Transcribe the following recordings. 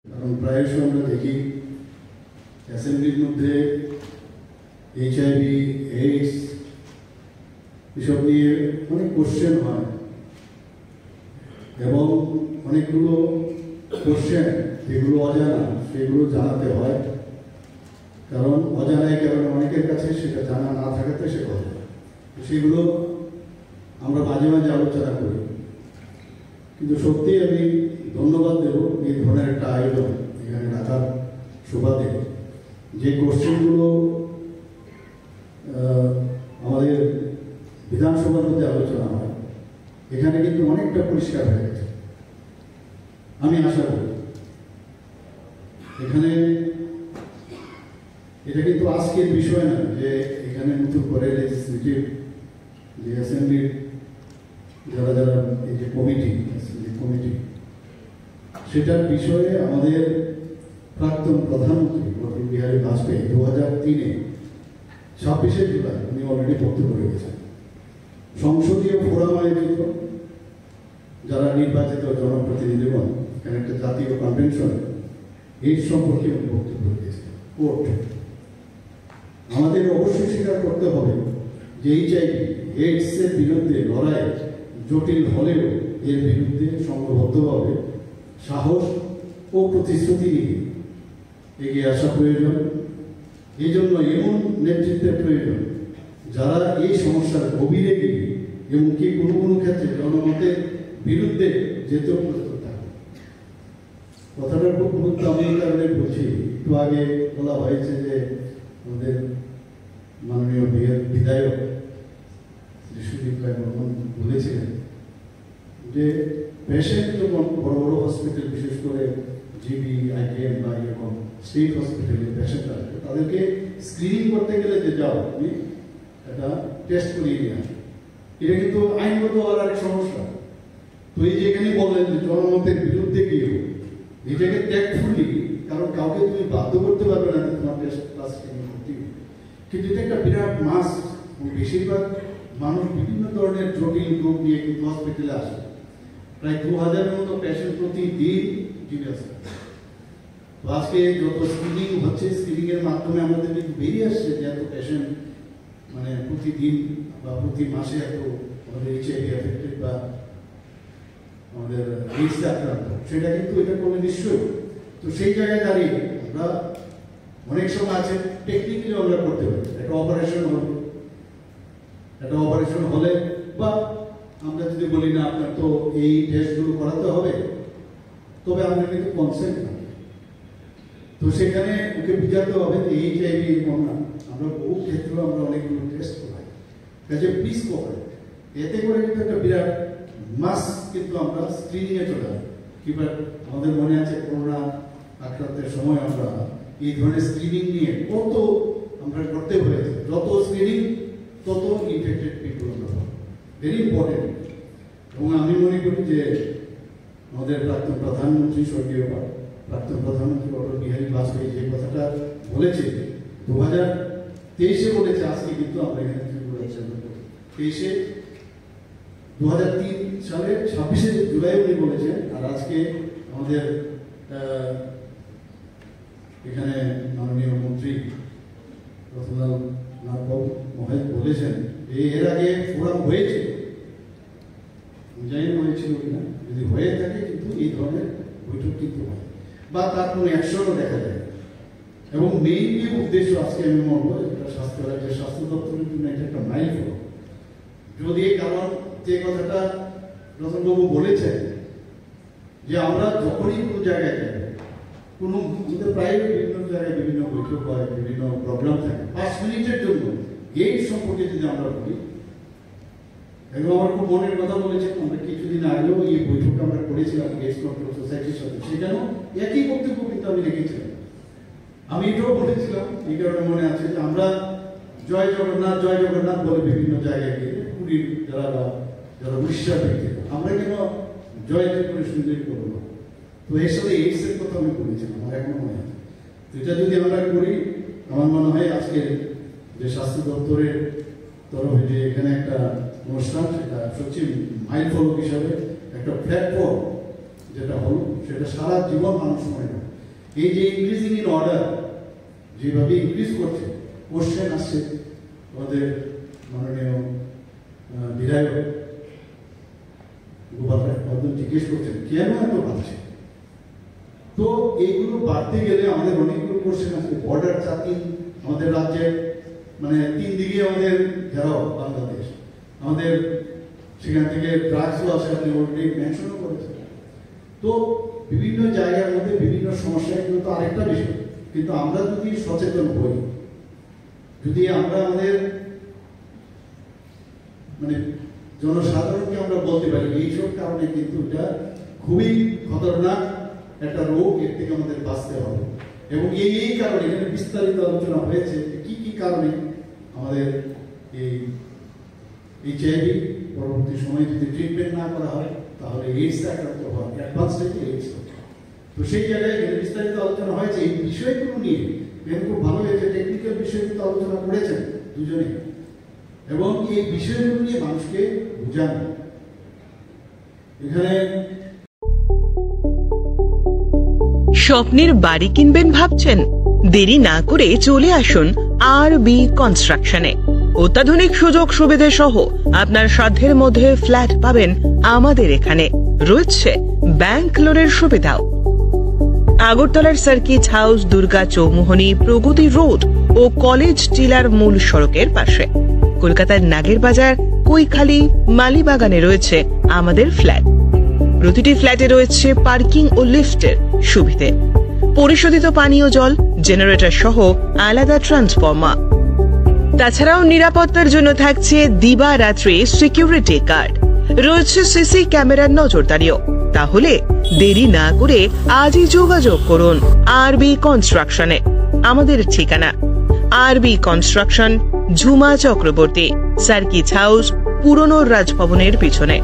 কারণ প্রায়শই আমরা দেখি অ্যাসেম্বলির মধ্যে HIV, AIDS এসব নিয়ে অনেক কোশ্চেন হয় এবং অনেকগুলো কোশ্চেন যেগুলো অজানা সেগুলো জানাতে হয়, কারণ অজানায় কারণে অনেকের কাছে সেটা জানা না থাকাতে সে কথা সেগুলো আমরা মাঝে মাঝে আলোচনা করি। কিন্তু সত্যি আমি ধন্যবাদ দেব এই ধরনের একটা আয়োজন এখানে রাখার সুবাদে। যে কোশ্চেনগুলো আমাদের বিধানসভার মধ্যে আলোচনা হয় এখানে কিন্তু অনেকটা পরিষ্কার হয়ে গেছে। আমি আশা করি এখানে এটা কিন্তু আজকের বিষয় না যে এখানে নতুন করে লেজিসলেটিভ যে অ্যাসেম্বলির যারা যারা এই যে কমিটি সেটার বিষয়ে আমাদের প্রাক্তন প্রধানমন্ত্রী অটল বিহারী বাজপেয়ী 2003-এ 26শে জুলাই উনি অলরেডি বক্তব্য রেখেছেন। সংসদীয় ফোরাম আয়োজিত যারা নির্বাচিত জনপ্রতিনিধিগণ এখানে একটা জাতীয় কনভেনশন এই সম্পর্কে উনি বক্তব্য রেখেছেন। কোর্ট আমাদের অবশ্যই স্বীকার করতে হবে যে HIV, AIDS এর বিরুদ্ধে লড়াই জটিল হলেও এর বিরুদ্ধে সংঘবদ্ধভাবে সাহস ও প্রতিশ্রুতি নিয়ে এগিয়ে আসা প্রয়োজন। এই জন্য এমন নেতৃত্বের প্রয়োজন যারা এই সমস্যার গভীরে গিয়ে এমনকি কোনো কোনো ক্ষেত্রে জনমতের বিরুদ্ধে যেতেও প্রস্তুত থাকে। কথাটার খুব গুরুত্ব আমি এই কারণে বলছি, একটু আগে বলা হয়েছে যে আমাদের মাননীয় বিধায়ক সুদীপ রায় বর্মন বলেছিলেন যে পেশেন্ট যখন বড় বড় হসপিটাল, বিশেষ করে জিবি, IKM বা এরকম স্টেট হসপিটালে পেশেন্ট আসবে, তাদেরকে স্ক্রিনিং করতে গেলে যে যাও আপনি একটা টেস্ট করিয়ে নিয়ে আসবে। এটা কিন্তু আইনগত হওয়ার আরেক সমস্যা। তো এই যে এখানে বললেন যে জনমতের বিরুদ্ধে গিয়েও এটাকে ট্যাক্টফুলি, কারণ কাউকে তুমি বাধ্য করতে পারবে না তোমার টেস্ট ক্লাস স্ক্রিনিং করতে, কিন্তু এটা একটা বিরাট মাস্ট। বেশিরভাগ মানুষ বিভিন্ন ধরনের জটিল রোগ নিয়ে কিন্তু হসপিটালে আসে। প্রায় 2000-এর মতো পেশেন্ট প্রতিদিন জিজ্ঞাসা আছে। তো আজকে যত স্ক্রিনিং হচ্ছে, স্ক্রিনিং এর মাধ্যমে আমাদের কিন্তু বেরিয়ে আসছে যে এত পেশেন্ট মানে প্রতিদিন বা প্রতি মাসে এত আমাদের HIV এফেক্টেড বা আমাদের AIDS আক্রান্ত, সেটা কিন্তু এটা কোনো নিশ্চয়। তো সেই জায়গায় দাঁড়িয়ে আমরা অনেক সময় আছে টেকনিক্যালি আমরা করতে পারি। একটা অপারেশন হলে বা আমরা যদি বলি না আপনার তো এই টেস্টগুলো করাতে হবে, তবে আমরা কিন্তু কনসেন্ট না। তো সেখানে ওকে বুঝাতে হবে যে HIV এরকম না, আমরা বহু ক্ষেত্রে আমরা অনেকগুলো টেস্ট করাই, কাজে প্লিজ করেন। এতে করে কিন্তু একটা বিরাট মাস কিন্তু আমরা স্ক্রিনিংয়ে চলে যাই। কিংবা আমাদের মনে আছে করোনা আক্রান্তের সময় আমরা এই ধরনের স্ক্রিনিং নিয়ে কত আমরা করতে হয়েছে। যত স্ক্রিনিং তত ইনফেক্টেড পিপল আমরা পাবো, ভেরি ইম্পর্টেন্ট। এবং আমি মনে করি যে আমাদের প্রাক্তন প্রধানমন্ত্রী স্বর্গীয় প্রাক্তন প্রধানমন্ত্রী অটল বিহারী বাজপেয়ী যে কথাটা বলেছে 2023-এ বলেছে, আজকে কিন্তু আমরা এখানে 2003 সালে 26শে জুলাই উনি বলেছেন। আর আজকে আমাদের এখানে মাননীয় মন্ত্রী রতনলাল নাথ মহাশয় বলেছেন এর আগে ফোরাম হয়েছে, জানি না হয়েছিল কিনা, যদি হয়ে থাকে কিন্তু এই ধরনের বৈঠক কিন্তু হয় বা তার কোনো অ্যাকশনও দেখা যায়। এবং মেইনলি উদ্দেশ্য আজকে আমি বলবো এটা স্বাস্থ্য রাজ্যের স্বাস্থ্য দপ্তরের জন্য এটা একটা মাইল ফলক। যদি কারণ যে কথাটা রতনবাবু বলেছেন যে আমরা যখনই কোনো জায়গায় যাই, কোনো প্রায় বিভিন্ন জায়গায় বিভিন্ন বৈঠক হয়, বিভিন্ন প্রোগ্রাম থাকে, 5 মিনিটের জন্য এই সম্পর্কে যদি আমরা বলি, এবং আমার খুব মনের কথা বলেছেন, আমরা কিছুদিন আগেও এই বৈঠকটা আমরা করেছিলাম গেস্ট কন্ট্রোল সোসাইটির সাথে, সেখানেও একই বক্তব্য কিন্তু আমি রেখেছিলাম। আমি এটাও বলেছিলাম, এই কারণে মনে আছে যে আমরা জয় জগন্নাথ বলে বিভিন্ন জায়গায় গিয়ে পুরীর যারা উড়িষ্যার ব্যক্তি, আমরা কেন জয় করে সুন্দর করবো না। তো এর সাথে AIDS এর কথা আমি বলেছিলাম, আমার এখনো মনে আছে। তো এটা যদি আমরা করি, আমার মনে হয় আজকে যে স্বাস্থ্য দপ্তরের তরফে যে এখানে একটা অনুষ্ঠান, সেটা সত্যি মাইল ফলক হিসাবে একটা প্ল্যাটফর্ম যেটা হলো, সেটা সারা জীবন মানুষ মনে রাখে। এই যে ইনক্রিজিং ইন অর্ডার যেভাবে ইনক্রিজ করছে, কোশ্চেন আসছে আমাদের মাননীয় বিধায়ক গোপাল রায় জিজ্ঞেস করছেন কেন এত বাড়ছে। তো এইগুলো বাড়তে গেলে আমাদের অনেকগুলো কোশ্চেন আছে। বর্ডার 4-3 আমাদের রাজ্যে, মানে 3 দিকে আমাদের ঘেরাও বাংলাদেশ, আমাদের সেখান থেকে ড্রাগসও আসে, আপনি অলরেডি মেনশনও করেছেন। তো বিভিন্ন জায়গার মধ্যে বিভিন্ন সমস্যা, এগুলো তো আরেকটা বিষয়। কিন্তু আমরা যদি সচেতন হই, যদি আমরা আমাদের মানে জনসাধারণকে আমরা বলতে পারি এইসব কারণে কিন্তু এটা খুবই খতরনাক একটা রোগ, এর থেকে আমাদের বাঁচতে হবে। এবং এই কারণে এখানে বিস্তারিত আলোচনা হয়েছে কি কি কারণে আমাদের এই এইচআইভি পরবর্তী সময়ে যদি ট্রিটমেন্ট না করা হয় তাহলে এইডস আক্রান্ত হয়, অ্যাডভান্স স্টেজে এইডস। তো সেই জায়গায় এখানে বিস্তারিত আলোচনা হয়েছে এই বিষয়গুলো নিয়ে। এখানে খুব ভালো হয়েছে, টেকনিক্যাল বিষয়গুলো আলোচনা করেছেন দুজনে, এবং এই বিষয়গুলো নিয়ে মানুষকে বোঝানো। এখানে স্বপ্নের বাড়ি কিনবেন ভাবছেন? দেরি না করে চলে আসুন আরবি কনস্ট্রাকশনে। অত্যাধুনিক সুযোগ সুবিধা সহ আপনার সাধ্যের মধ্যে ফ্ল্যাট পাবেন আমাদের এখানে। রয়েছে ব্যাংক লোনের সুবিধাও। আগরতলার সার্কিট হাউস, দুর্গা চৌমুহনী, প্রগতি রোড ও কলেজ টিলার মূল সড়কের পাশে। কলকাতার নাগের বাজার, কৈখালি, মালিবাগানে রয়েছে আমাদের ফ্ল্যাট। প্রতিটি ফ্ল্যাটে রয়েছে পার্কিং ও লিফটের সুবিধে, পরিশোধিত পানীয় জল, জেনারেটর সহ আলাদা ট্রান্সফরমার। তাছাড়াও নিরাপত্তার জন্য থাকছে দিবারাত্রি সিকিউরিটি গার্ড, রয়েছে সিসি ক্যামেরার নজরদারিও। তাহলে দেরি না করে আজই যোগাযোগ করুন আরবি কনস্ট্রাকশনে। আমাদের ঠিকানা আরবি construction, Jhuma Chakraborty, circuit house, পুরনো রাজভবনের পিছনে।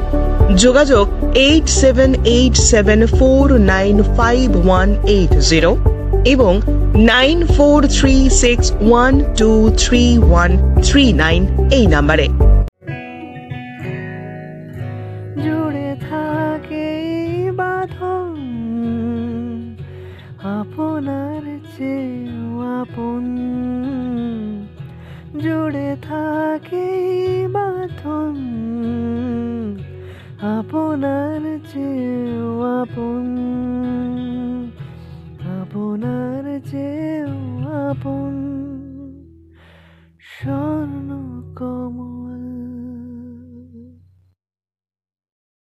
যোগাযোগ 8787495180 এবং 9436123139 এই নাম্বারে। জুড়ে থাকে বাঁধন আপনার চেয়েও আপন, জুড়ে থাকে বাঁধন আপনার চেয়েও আপন।